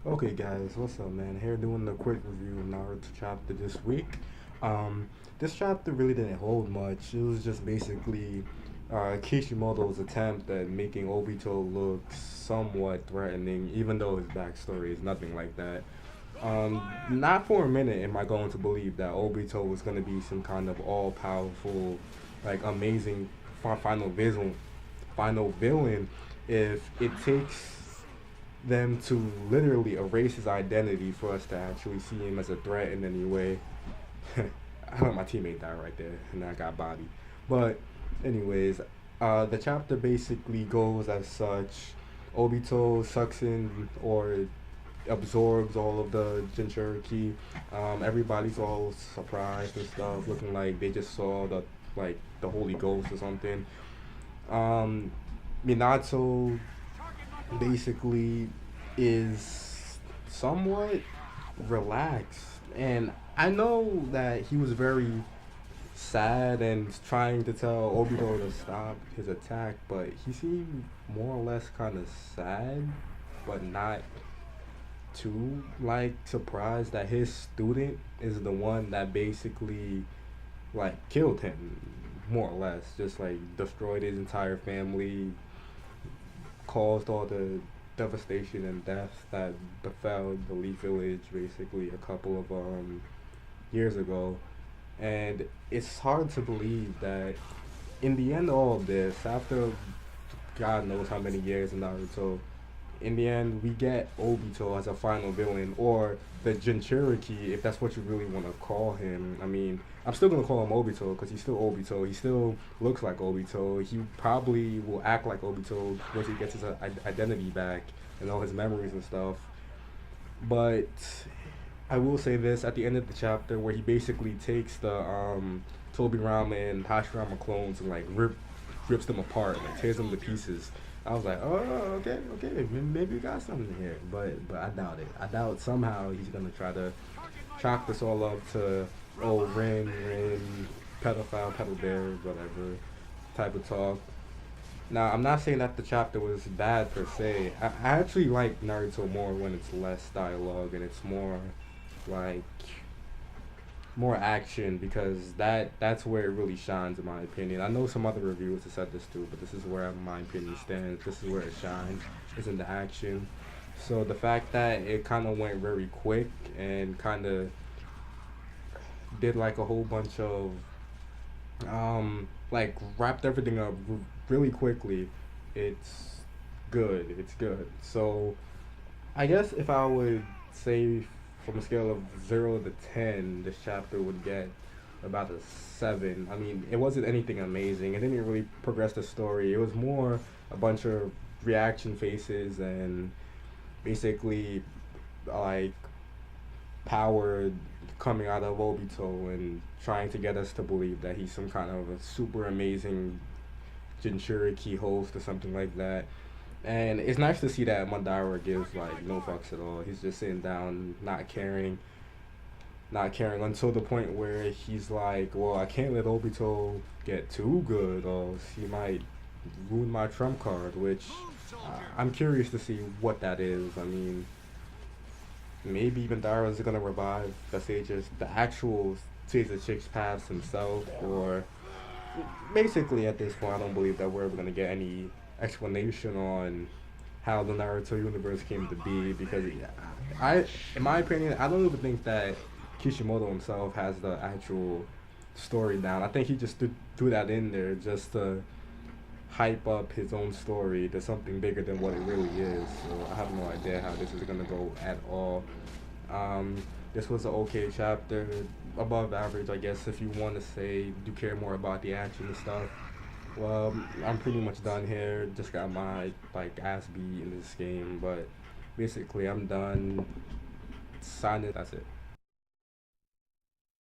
Okay, guys, what's up, man? Here doing the quick review of Naruto chapter this week. Um, this chapter really didn't hold much. It was just basically Kishimoto's attempt at making Obito look somewhat threatening, even though his backstory is nothing like that. Not for a minute am I going to believe that Obito was going to be some kind of all-powerful, like amazing final villain if it takes them to literally erase his identity for us to actually see him as a threat in any way. I let my teammate die right there, and I got bodied. But, anyways, the chapter basically goes as such. Obito sucks in or absorbs all of the Jinchuriki. Everybody's all surprised and stuff, looking like they just saw the Holy Ghost or something. Um, Minato basically is somewhat relaxed. And I know that he was very sad and trying to tell Obito to stop his attack, but he seemed more or less kind of sad, but not too like surprised that his student is the one that basically like killed him, more or less, just like destroyed his entire family, caused all the devastation and death that befell the Leaf Village basically a couple of years ago. And it's hard to believe that in the end of all of this, after God knows how many years in Naruto, in the end we get Obito as a final villain, or the Jinchuriki, if that's what you really want to call him. I mean, I'm still gonna call him Obito because he's still Obito. He still looks like Obito. He probably will act like Obito once he gets his identity back and all his memories and stuff. But I will say this at the end of the chapter where he basically takes the Tobirama and Hashirama clones and like rips them apart, like tears them to pieces. I was like, oh, okay, okay, maybe we got something here, but I doubt it. I doubt somehow he's gonna try to chalk this all up to Rin, pedophile, pedal bear, whatever type of talk. Now, I'm not saying that the chapter was bad per se. I actually like Naruto more when it's less dialogue and it's like more action, because that's where it really shines in my opinion. I know some other reviewers have said this too, but this is where my opinion stands. This is where it shines, is in the action. So the fact that it kind of went very quick and kind of did like a whole bunch of like wrapped everything up really quickly, it's good. It's good. So I guess if I would say from a scale of 0 to 10, this chapter would get about a 7. I mean, it wasn't anything amazing. It didn't really progress the story. It was more a bunch of reaction faces and basically like power coming out of Obito and trying to get us to believe that he's some kind of a super amazing Jinchuriki host or something like that. And it's nice to see that Madara gives like no fucks at all. He's just sitting down, not caring until the point where he's like, "Well, I can't let Obito get too good, or he might ruin my trump card." Which I'm curious to see what that is. I mean, maybe Madara is gonna revive the actual Sage of Chicks past himself, or basically at this point, I don't believe that we're ever gonna get any explanation on how the Naruto universe came to be, because in my opinion, I don't even think that Kishimoto himself has the actual story down. I think he just threw that in there just to hype up his own story to something bigger than what it really is. So I have no idea how this is gonna go at all. Um, this was an okay chapter, above average, I guess. If you want to say you care more about the action and stuff, well, I'm pretty much done here. Just got my like ass beat in this game, but basically I'm done. Sign it. That's it.